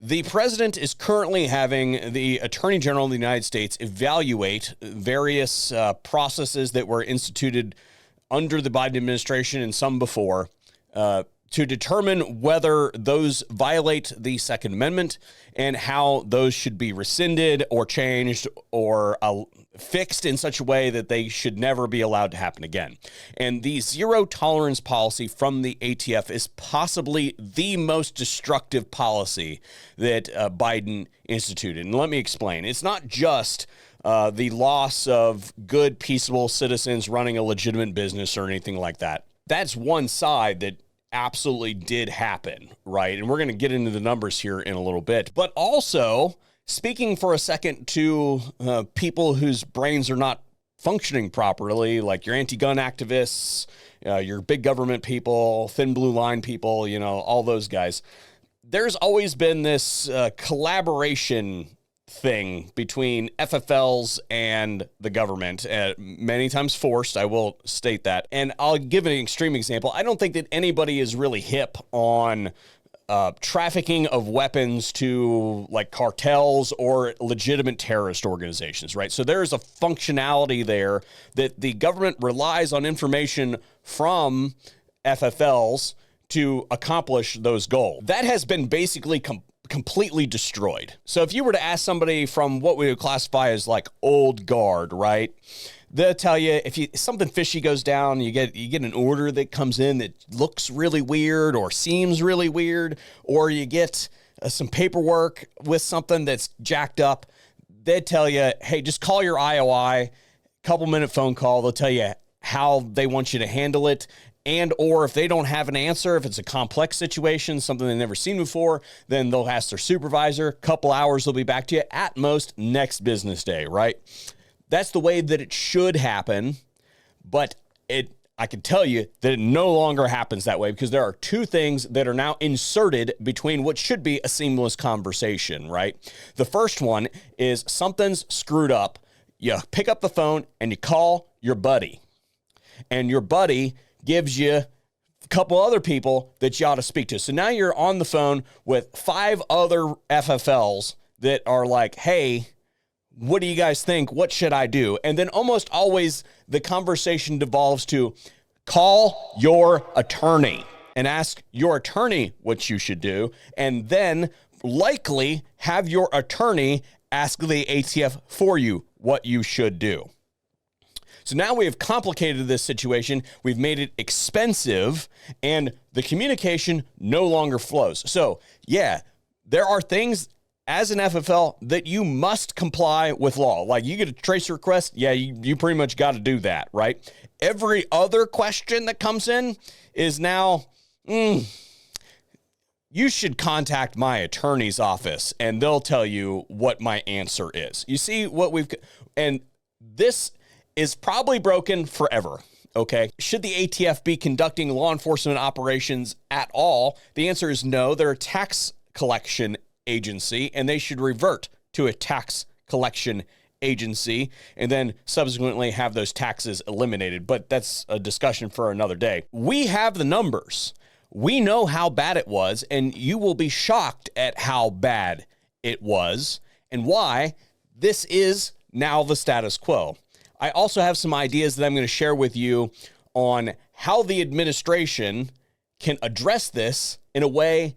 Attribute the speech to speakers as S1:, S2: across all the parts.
S1: The president is currently having the Attorney General of the United States evaluate various processes that were instituted under the Biden administration and some before to determine whether those violate the Second Amendment and how those should be rescinded or changed or fixed in such a way that they should never be allowed to happen again. And the zero tolerance policy from the ATF is possibly the most destructive policy that Biden instituted. And let me explain. It's not just the loss of good, peaceable citizens running a legitimate business or anything like that. That's one side that absolutely did happen, right? And we're going to get into the numbers here in a little bit. But also, speaking for a second to people whose brains are not functioning properly, like your anti-gun activists, your big government people, thin blue line people, you know, all those guys, there's always been this collaboration thing between FFLs and the government, many times forced, I will state that. And I'll give an extreme example. I don't think that anybody is really hip on trafficking of weapons to like cartels or legitimate terrorist organizations, right? So there's a functionality there that the government relies on information from FFLs to accomplish those goals. That has been basically completely destroyed. So if you were to ask somebody from what we would classify as like old guard, right? They'll tell you if something fishy goes down, you get an order that comes in that looks really weird or seems really weird, or you get some paperwork with something that's jacked up. They tell you, hey, just call your IOI, couple-minute phone call. They'll tell you how they want you to handle it. And or if they don't have an answer, if it's a complex situation, something they've never seen before, then they'll ask their supervisor. Couple hours, they'll be back to you at most next business day, right? That's the way that it should happen, but I can tell you that it no longer happens that way because there are two things that are now inserted between what should be a seamless conversation, right? The first one is something's screwed up. You pick up the phone and you call your buddy, and your buddy gives you a couple other people that you ought to speak to. So now you're on the phone with 5 other FFLs that are like, hey, what do you guys think? What should I do? And then almost always the conversation devolves to call your attorney and ask your attorney what you should do. And then likely have your attorney ask the ATF for you what you should do. So now we have complicated this situation. We've made it expensive and the communication no longer flows. So yeah, there are things as an FFL that you must comply with law. Like you get a tracer request. Yeah, you pretty much got to do that, right? Every other question that comes in is now, you should contact my attorney's office and they'll tell you what my answer is. You see what and this is probably broken forever, okay? Should the ATF be conducting law enforcement operations at all? The answer is no. They're a tax collection agency, and they should revert to a tax collection agency and then subsequently have those taxes eliminated. But that's a discussion for another day. We have the numbers. We know how bad it was, and you will be shocked at how bad it was and why this is now the status quo. I also have some ideas that I'm going to share with you on how the administration can address this in a way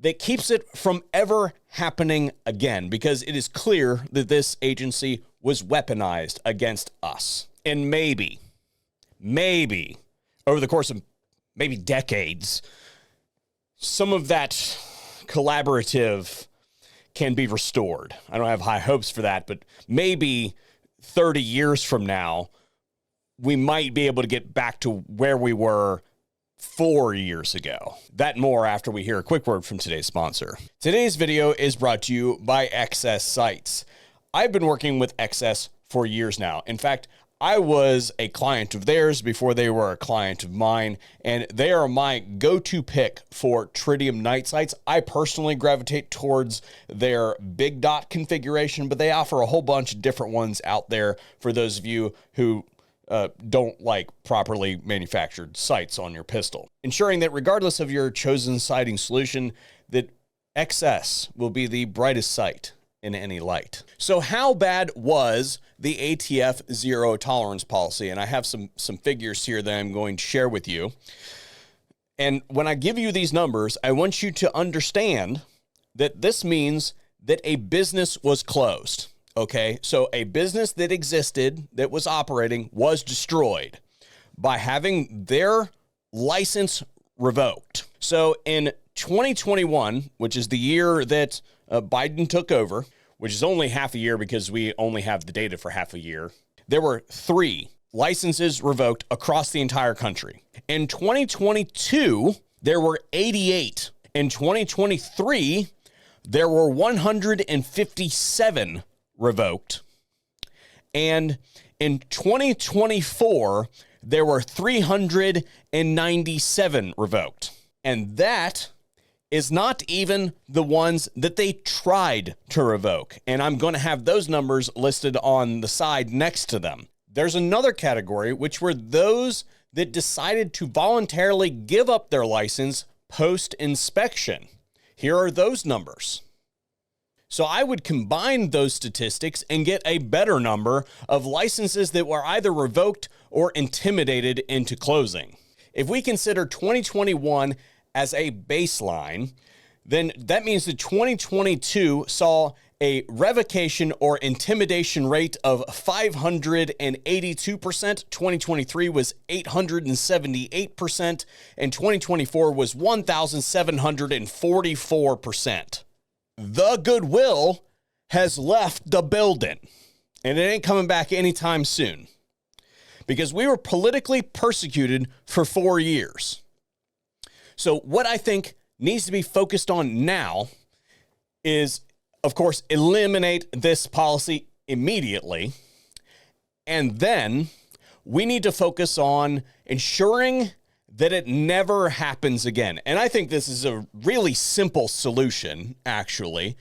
S1: that keeps it from ever happening again, because it is clear that this agency was weaponized against us. And maybe over the course of maybe decades, some of that collaborative can be restored. I don't have high hopes for that, but maybe 30 years from now, we might be able to get back to where we were 4 years ago. That and more after we hear a quick word from today's sponsor. Today's video is brought to you by XS Sites. I've been working with XS for years now. In fact, I was a client of theirs before they were a client of mine, and they are my go-to pick for tritium night sights. I personally gravitate towards their big dot configuration, but they offer a whole bunch of different ones out there for those of you who don't like properly manufactured sights on your pistol. Ensuring that regardless of your chosen sighting solution, that excess will be the brightest sight in any light. So how bad was the ATF zero tolerance policy? And I have some figures here that I'm going to share with you. And when I give you these numbers, I want you to understand that this means that a business was closed. Okay, so a business that existed, that was operating, was destroyed by having their license revoked. So in 2021, which is the year that Biden took over, which is only half a year because we only have the data for half a year, there were 3 licenses revoked across the entire country. In 2022, there were 88. In 2023, there were 157 revoked. And in 2024, there were 397 revoked. And that is not even the ones that they tried to revoke. And I'm going to have those numbers listed on the side next to them. There's another category, which were those that decided to voluntarily give up their license post-inspection. Here are those numbers. So I would combine those statistics and get a better number of licenses that were either revoked or intimidated into closing. If we consider 2021 as a baseline, then that means that 2022 saw a revocation or intimidation rate of 582%, 2023 was 878%, and 2024 was 1,744%. The goodwill has left the building, and it ain't coming back anytime soon, because we were politically persecuted for 4 years. So what I think needs to be focused on now is, of course, eliminate this policy immediately. And then we need to focus on ensuring that it never happens again. And I think this is a really simple solution, actually.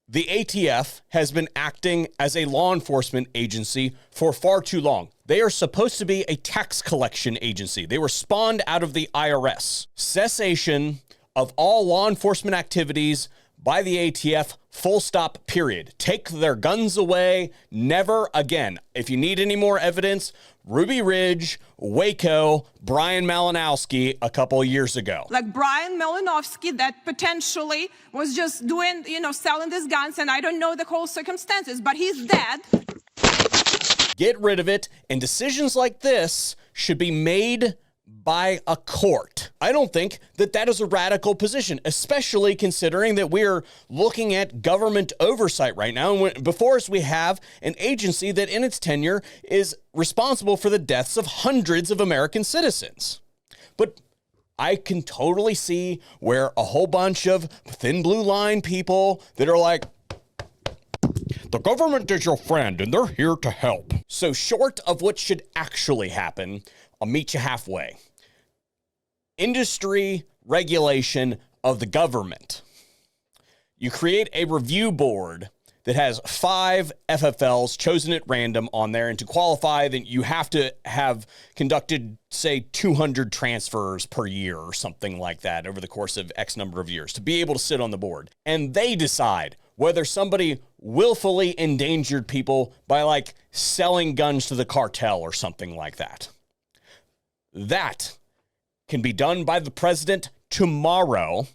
S1: The ATF has been acting as a law enforcement agency for far too long. They are supposed to be a tax collection agency. They were spawned out of the IRS. Cessation of all law enforcement activities by the ATF, full stop, period. Take their guns away, never again. If you need any more evidence, Ruby Ridge, Waco, Brian Malinowski a couple of years ago.
S2: Like Brian Malinowski that potentially was just doing, selling these guns, and I don't know the whole circumstances, but he's dead.
S1: Get rid of it, and decisions like this should be made by a court. I don't think that that is a radical position, especially considering that we're looking at government oversight right now. And before us, we have an agency that in its tenure is responsible for the deaths of hundreds of American citizens. But I can totally see where a whole bunch of thin blue line people that are like, the government is your friend and they're here to help. So short of what should actually happen, I'll meet you halfway. Industry regulation of the government. You create a review board that has 5 FFLs chosen at random on there, and to qualify, then you have to have conducted, say, 200 transfers per year or something like that over the course of X number of years to be able to sit on the board. And they decide whether somebody willfully endangered people by selling guns to the cartel or something like that. That can be done by the president tomorrow,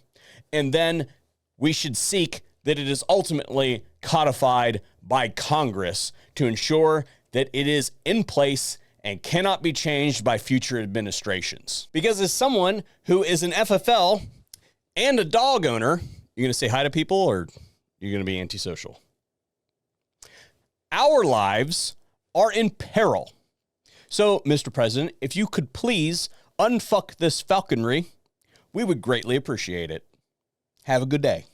S1: and then we should seek that it is ultimately codified by Congress to ensure that it is in place and cannot be changed by future administrations. Because as someone who is an FFL and a dog owner, you're going to say hi to people or you're going to be antisocial? Our lives are in peril. So, Mr. President, if you could please unfuck this falconry, we would greatly appreciate it. Have a good day.